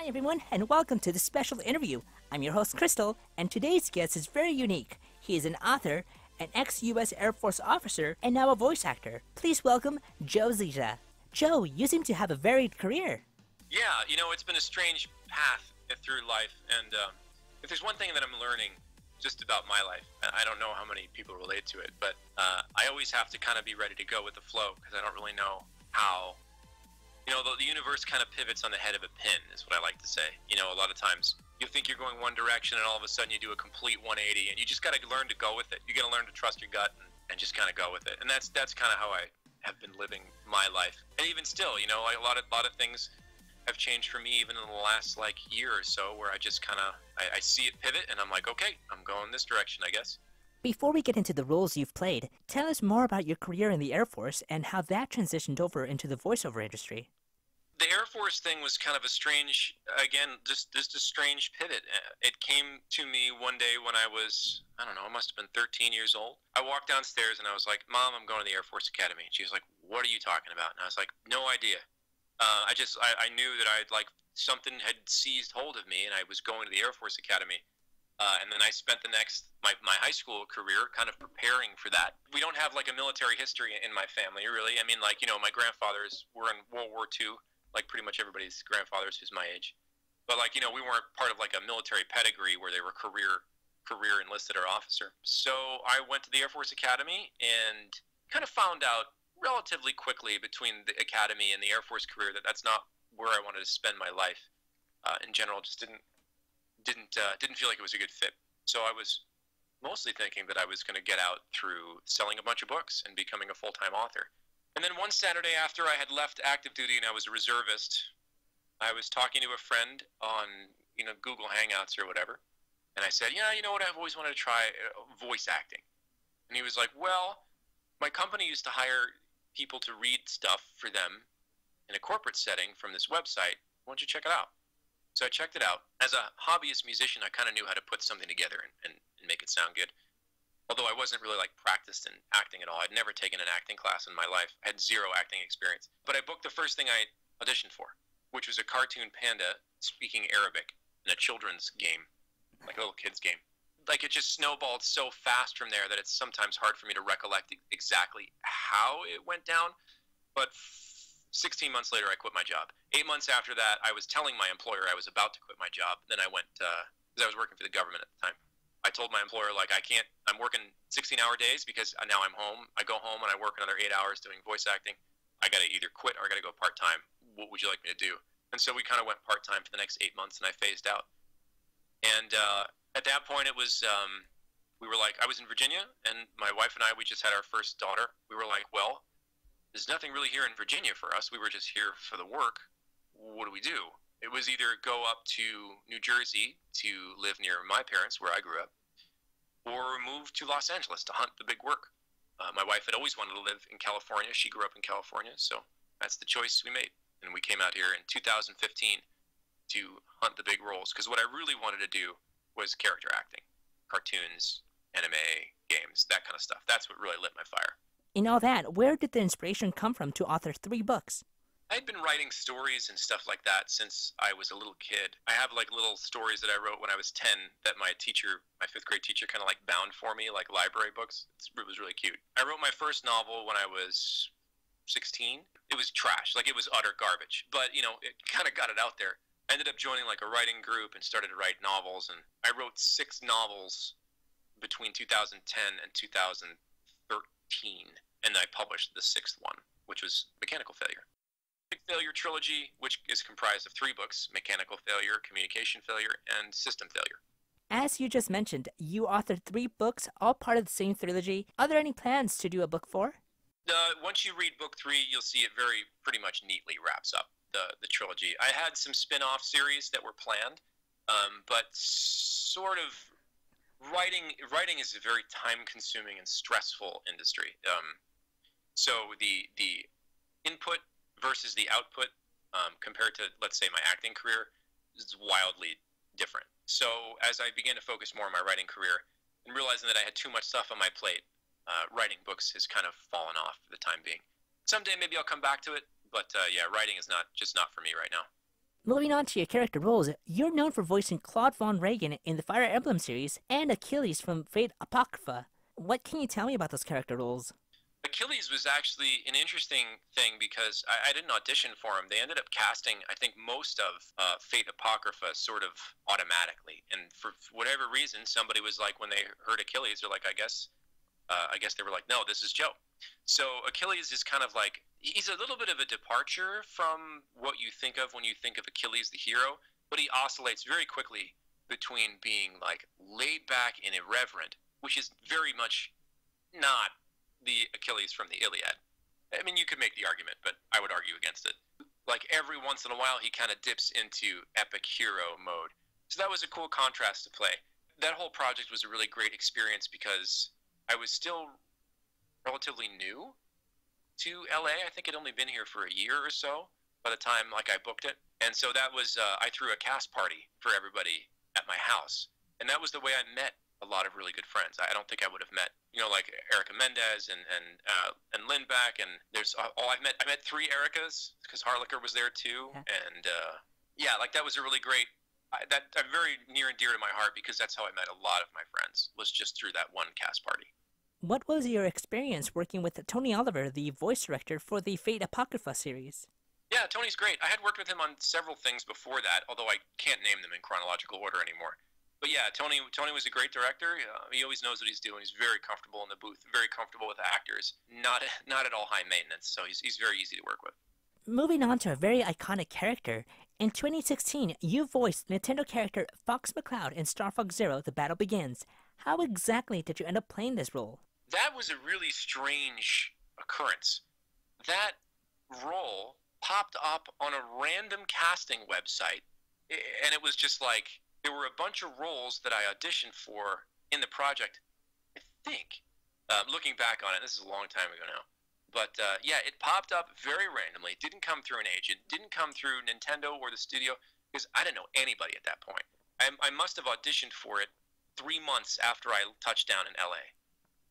Hi everyone, and welcome to this special interview. I'm your host Crystal, and today's guest is very unique. He is an author, an ex-U.S. Air Force officer, and now a voice actor. Please welcome Joe Zieja. Joe, you seem to have a varied career. Yeah, it's been a strange path through life, and if there's one thing that I'm learning just about my life, I don't know how many people relate to it, but I always have to kind of be ready to go with the flow, because I don't really know how. The universe kind of pivots on the head of a pin, is what I like to say. A lot of times you think you're going one direction, and all of a sudden you do a complete 180, and you just got to learn to go with it. You got to learn to trust your gut and just kind of go with it. And that's kind of how I have been living my life. And even still, a lot of things have changed for me even in the last year or so, where I just kind of I see it pivot, and I'm like, okay, I'm going this direction, I guess. Before we get into the roles you've played, tell us more about your career in the Air Force and how that transitioned over into the voiceover industry. The Air Force thing was kind of a strange, again, just a strange pivot. It came to me one day when I was, I don't know, I must have been 13 years old. I walked downstairs and I was like, Mom, I'm going to the Air Force Academy. And she was like, what are you talking about? And I was like, no idea. I knew that something had seized hold of me, and I was going to the Air Force Academy. And then I spent my high school career kind of preparing for that. We don't have a military history in my family, really. I mean, my grandfathers were in World War II, like pretty much everybody's grandfathers who's my age. But we weren't part of a military pedigree where they were career enlisted or officer. So I went to the Air Force Academy and kind of found out relatively quickly between the academy and the Air Force career that that's not where I wanted to spend my life. In general, just didn't feel like it was a good fit. So I was mostly thinking that I was going to get out through selling a bunch of books and becoming a full-time author. And then one Saturday after I had left active duty and I was a reservist, I was talking to a friend on Google Hangouts or whatever, and I said, you know what, I've always wanted to try voice acting. And he was like, well, my company used to hire people to read stuff for them in a corporate setting from this website. Why don't you check it out? So I checked it out. As a hobbyist musician, I kind of knew how to put something together and make it sound good. Although I wasn't really practiced in acting at all. I'd never taken an acting class in my life. I had zero acting experience. But I booked the first thing I auditioned for, which was a cartoon panda speaking Arabic in a children's game, like a little kid's game. It just snowballed so fast from there that it's sometimes hard for me to recollect exactly how it went down. But 16 months later, I quit my job. 8 months after that, I was telling my employer I was about to quit my job. Then I went, because I was working for the government at the time. I told my employer, I'm working 16-hour days because now I'm home. I go home and I work another 8 hours doing voice acting. I got to either quit or I got to go part-time. What would you like me to do? And so we kind of went part-time for the next 8 months, and I phased out. And at that point, it was, we were I was in Virginia, and my wife and I, we just had our first daughter. We were like, well, there's nothing really here in Virginia for us. We were just here for the work. What do we do? It was either go up to New Jersey to live near my parents, where I grew up, or move to Los Angeles to hunt the big work. My wife had always wanted to live in California. She grew up in California, so that's the choice we made. And we came out here in 2015 to hunt the big roles, because what I really wanted to do was character acting, cartoons, anime, games, that kind of stuff. That's what really lit my fire. In all that, where did the inspiration come from to author 3 books? I'd been writing stories and stuff like that since I was a little kid. I have little stories that I wrote when I was 10 that my 5th grade teacher kind of bound for me, library books. It was really cute. I wrote my first novel when I was 16. It was trash, it was utter garbage, but it kind of got it out there. I ended up joining a writing group and started to write novels, and I wrote 6 novels between 2010 and 2013, and I published the 6th one, which was Mechanical Failure. Failure trilogy, which is comprised of 3 books: Mechanical Failure, Communication Failure, and System Failure. As you just mentioned, you authored 3 books, all part of the same trilogy. Are there any plans to do a book 4? Once you read book 3, you'll see it pretty much neatly wraps up the trilogy. I had some spin-off series that were planned, but sort of writing is a very time-consuming and stressful industry. So the input versus the output, compared to, let's say, my acting career, is wildly different. So as I began to focus more on my writing career and realizing that I had too much stuff on my plate, writing books has kind of fallen off for the time being. Someday maybe I'll come back to it, but yeah, writing is not for me right now. Moving on to your character roles, you're known for voicing Claude Von Reagan in the Fire Emblem series and Achilles from Fate Apocrypha. What can you tell me about those character roles? Achilles was actually an interesting thing because I didn't audition for him. They ended up casting, I think, most of Fate Apocrypha sort of automatically. And for whatever reason, somebody was like, when they heard Achilles, they're like, I guess they were like, no, this is Joe. So Achilles is kind of like, he's a little bit of a departure from what you think of when you think of Achilles the hero, but he oscillates very quickly between being like laid back and irreverent, which is very much not the Achilles from the Iliad. I mean, you could make the argument, but I would argue against it. Like every once in a while, he kind of dips into epic hero mode. So that was a cool contrast to play. That whole project was a really great experience because I was still relatively new to LA. I think I'd only been here for a year or so by the time like I booked it. And so that was, I threw a cast party for everybody at my house. And that was the way I met a lot of really good friends. I don't think I would have met, like Erica Mendez and Lindback, and there's I met 3 Ericas because Harlicker was there too, and like that was a really great. That very near and dear to my heart because that's how I met a lot of my friends, was just through that one cast party. What was your experience working with Tony Oliver, the voice director for the Fate Apocrypha series? Yeah, Tony's great. I had worked with him on several things before that, although I can't name them in chronological order anymore. But yeah, Tony was a great director. He always knows what he's doing. He's very comfortable in the booth, very comfortable with actors. Not at all high maintenance, so he's very easy to work with. Moving on to a very iconic character, in 2016, you voiced Nintendo character Fox McCloud in Star Fox Zero: The Battle Begins. How exactly did you end up playing this role? That was a really strange occurrence. That role popped up on a random casting website, and it was just like, there were a bunch of roles that I auditioned for in the project, I think. Looking back on it, this is a long time ago now. But it popped up very randomly. It didn't come through an agent. Didn't come through Nintendo or the studio, because I didn't know anybody at that point. I must have auditioned for it 3 months after I touched down in LA,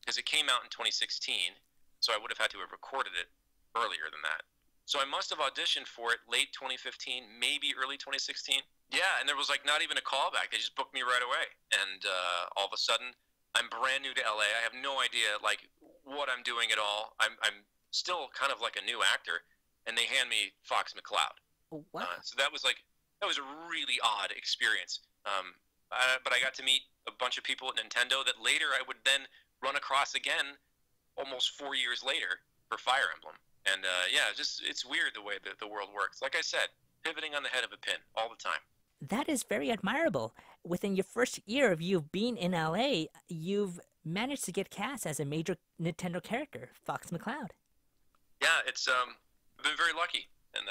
because it came out in 2016, so I would have had to have recorded it earlier than that. So I must have auditioned for it late 2015, maybe early 2016. Yeah, and there was like not even a callback. They just booked me right away. And all of a sudden, I'm brand new to LA. I have no idea like what I'm doing at all. I'm still kind of like a new actor, and they hand me Fox McCloud. Wow. So that was a really odd experience. But I got to meet a bunch of people at Nintendo that later I would then run across again almost 4 years later for Fire Emblem. And it's weird the way that the world works. Like I said, pivoting on the head of a pin all the time. That is very admirable. Within your first year of you being in LA, you've managed to get cast as a major Nintendo character, Fox McCloud. Yeah, I've been very lucky. And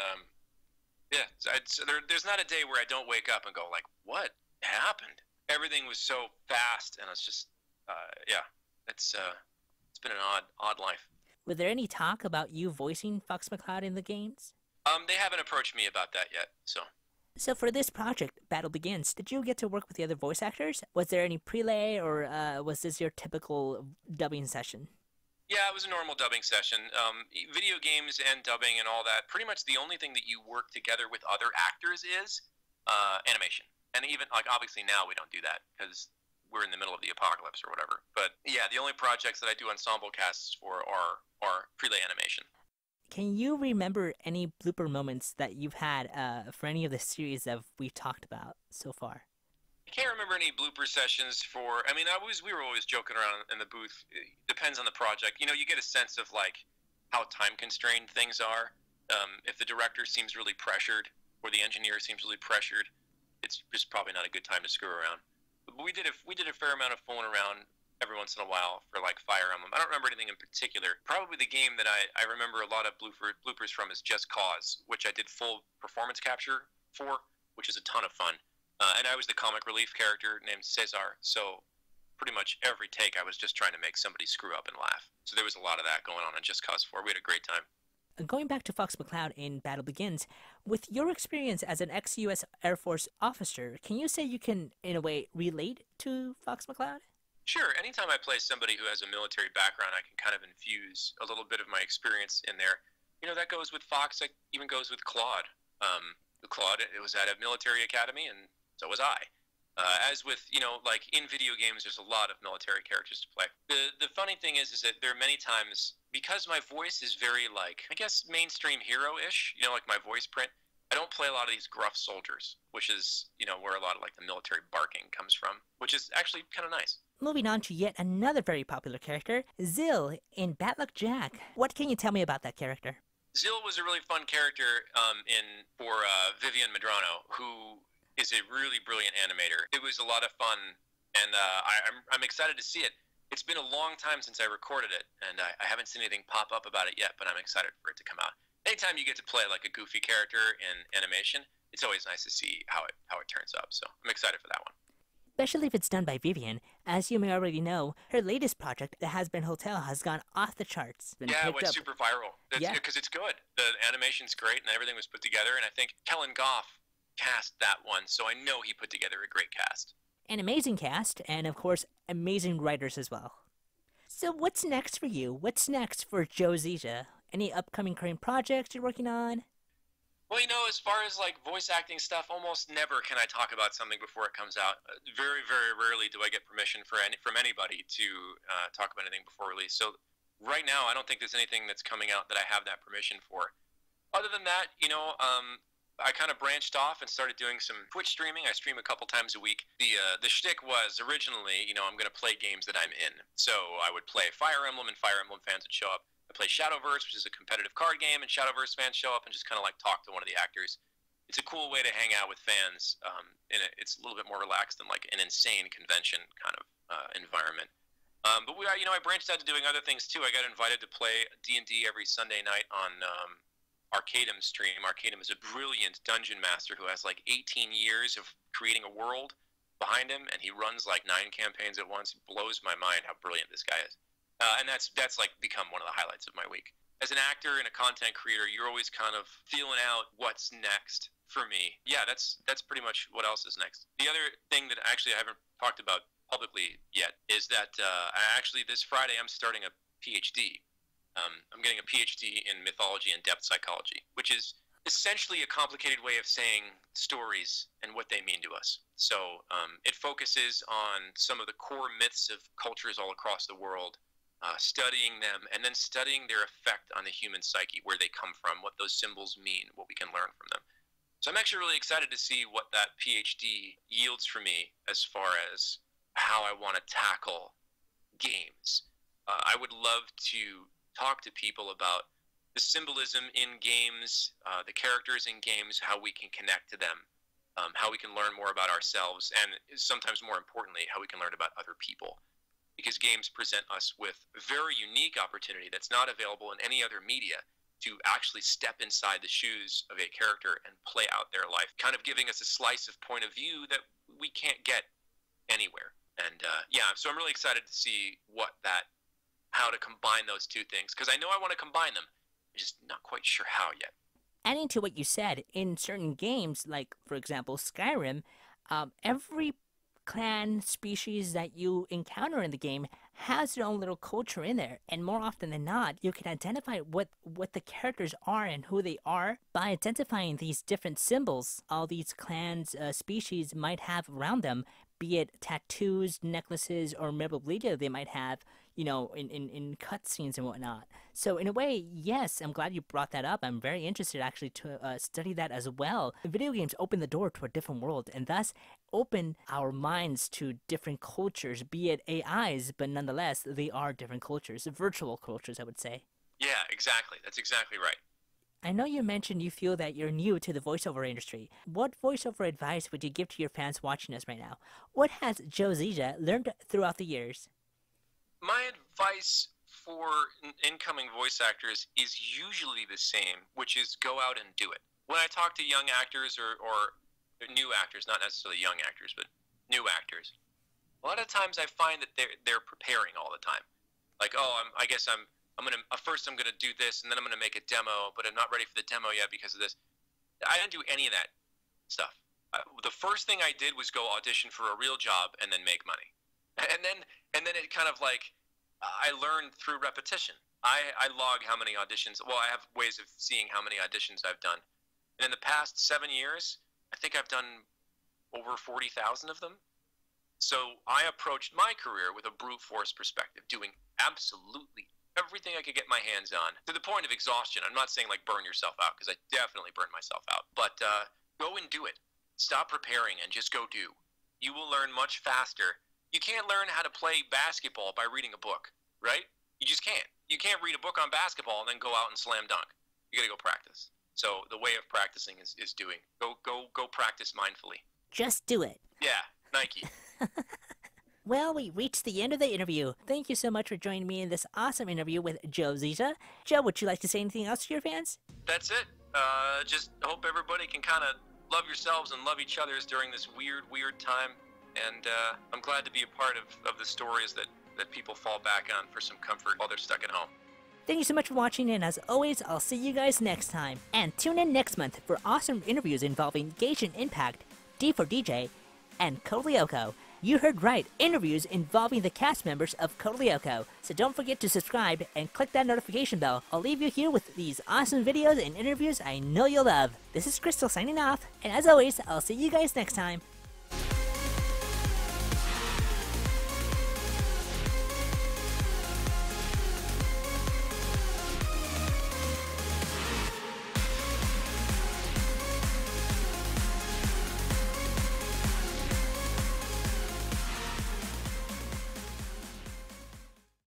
there's not a day where I don't wake up and go like, what happened? Everything was so fast, and it's just, it's been an odd life. Was there any talk about you voicing Fox McCloud in the games? They haven't approached me about that yet, so. So for this project, Battle Begins, did you get to work with the other voice actors? Was there any prelay, or was this your typical dubbing session? Yeah, it was a normal dubbing session. Video games and dubbing and all that, pretty much the only thing that you work together with other actors is animation. And even, like, obviously now we don't do that because we're in the middle of the apocalypse or whatever. But yeah, the only projects that I do ensemble casts for are prelay animation. Can you remember any blooper moments that you've had for any of the series that we've talked about so far? I can't remember any blooper sessions for. I mean, we were always joking around in the booth. It depends on the project. You get a sense of like how time constrained things are. If the director seems really pressured or the engineer seems really pressured, it's just probably not a good time to screw around. But we did a fair amount of fooling around every once in a while for like Fire Emblem. I don't remember anything in particular. Probably the game that I remember a lot of bloopers from is Just Cause, which I did full performance capture for, which is a ton of fun. And I was the comic relief character named Cesar, so pretty much every take I was just trying to make somebody screw up and laugh. So there was a lot of that going on in Just Cause 4. We had a great time. Going back to Fox McCloud in Battle Begins, with your experience as an ex-U.S.Air Force officer, can you say you can, in a way, relate to Fox McCloud? Sure. Anytime I play somebody who has a military background, I can kind of infuse a little bit of my experience in there. That goes with Fox. That even goes with Claude. Claude, it was at a military academy, and so was I. As with, like in video games, there's a lot of military characters to play. The funny thing is that there are many times, because my voice is very, like, I guess mainstream hero-ish, like my voice print, I don't play a lot of these gruff soldiers, which is, where a lot of like the military barking comes from, which is actually kind of nice. Moving on to yet another very popular character, Zill in Bad Luck Jack. What can you tell me about that character? Zill was a really fun character for Vivian Medrano, who is a really brilliant animator. It was a lot of fun, and I'm excited to see it. It's been a long time since I recorded it, and I haven't seen anything pop up about it yet, but I'm excited for it to come out. Anytime you get to play like a goofy character in animation, it's always nice to see how it turns up. So I'm excited for that one. Especially if it's done by Vivian. As you may already know, her latest project, The Has-Been Hotel, has gone off the charts. It went super viral. Because it's good. The animation's great and everything was put together, and I think Kellen Goff cast that one, so I know he put together a great cast. An amazing cast, and of course, amazing writers as well. So what's next for you? What's next for Joe Zieja? Any upcoming current projects you're working on? Well, as far as like voice acting stuff, almost never can I talk about something before it comes out. Very, very rarely do I get permission from anybody to talk about anything before release. So right now, I don't think there's anything that's coming out that I have that permission for. Other than that, I kind of branched off and started doing some Twitch streaming. I stream a couple times a week. The shtick was originally, I'm going to play games that I'm in. So I would play Fire Emblem, and Fire Emblem fans would show up. I play Shadowverse, which is a competitive card game, and Shadowverse fans show up and just kind of like talk to one of the actors. It's a cool way to hang out with fans. It's a little bit more relaxed than like an insane convention kind of environment. But I branched out to doing other things too. I got invited to play D&D every Sunday night on Arcadum's stream. Arcadum is a brilliant dungeon master who has like 18 years of creating a world behind him, and he runs like 9 campaigns at once. It blows my mind how brilliant this guy is. And that's like become one of the highlights of my week. As an actor and a content creator, you're always kind of feeling out what's next for me. Yeah, that's pretty much what else is next. The other thing that actually I haven't talked about publicly yet is that this Friday I'm starting a PhD. I'm getting a PhD in mythology and depth psychology, which is essentially a complicated way of saying stories and what they mean to us. So it focuses on some of the core myths of cultures all across the world, studying them, and then studying their effect on the human psyche, where they come from, what those symbols mean, what we can learn from them. So I'm actually really excited to see what that PhD yields for me as far as how I want to tackle games. I would love to talk to people about the symbolism in games, the characters in games, how we can connect to them, how we can learn more about ourselves, and sometimes more importantly, how we can learn about other people. Because games present us with a very unique opportunity that's not available in any other media to actually step inside the shoes of a character and play out their life, kind of giving us a slice of point of view that we can't get anywhere. And so I'm really excited to see how to combine those two things, because I know I want to combine them. I'm just not quite sure how yet. Adding to what you said, in certain games, like, for example, Skyrim, every clan species that you encounter in the game has their own little culture in there, and more often than not, you can identify what the characters are and who they are by identifying these different symbols all these clans, species might have around them, be it tattoos, necklaces, or memorabilia they might have, in cutscenes and whatnot. So in a way, yes, I'm glad you brought that up. I'm very interested actually to study that as well. Video games open the door to a different world, and thus open our minds to different cultures, be it AIs, but nonetheless, they are different cultures, virtual cultures, I would say. Yeah, exactly. That's exactly right. I know you mentioned you feel that you're new to the voiceover industry. What voiceover advice would you give to your fans watching us right now? What has Joe Zieja learned throughout the years? My advice for incoming voice actors is usually the same, which is go out and do it. When I talk to young actors or new actors, not necessarily young actors, but new actors, a lot of times I find that they're preparing all the time. Like, first I'm gonna do this, and then I'm gonna make a demo, but I'm not ready for the demo yet because of this. I didn't do any of that stuff. The first thing I did was go audition for a real job and then make money. And then it kind of like, I learned through repetition. I log how many auditions. Well, I have ways of seeing how many auditions I've done. And in the past 7 years, I think I've done over 40,000 of them. So I approached my career with a brute force perspective, doing absolutely everything I could get my hands on, to the point of exhaustion. I'm not saying like burn yourself out, because I definitely burned myself out. But go and do it. Stop preparing and just go do. You will learn much faster. You can't learn how to play basketball by reading a book, right? You just can't. You can't read a book on basketball and then go out and slam dunk. You got to go practice. So the way of practicing is doing. Go practice mindfully. Just do it. Yeah, Nike. Well, we reached the end of the interview. Thank you so much for joining me in this awesome interview with Joe Zieja. Joe, would you like to say anything else to your fans? That's it. Just hope everybody can kind of love yourselves and love each other during this weird time. And I'm glad to be a part of the stories that people fall back on for some comfort while they're stuck at home. Thank you so much for watching, and as always, I'll see you guys next time. And tune in next month for awesome interviews involving Gation Impact, D4DJ, and Code Lyoko. You heard right, interviews involving the cast members of Code Lyoko. So don't forget to subscribe and click that notification bell. I'll leave you here with these awesome videos and interviews I know you'll love. This is Crystal signing off, and as always, I'll see you guys next time.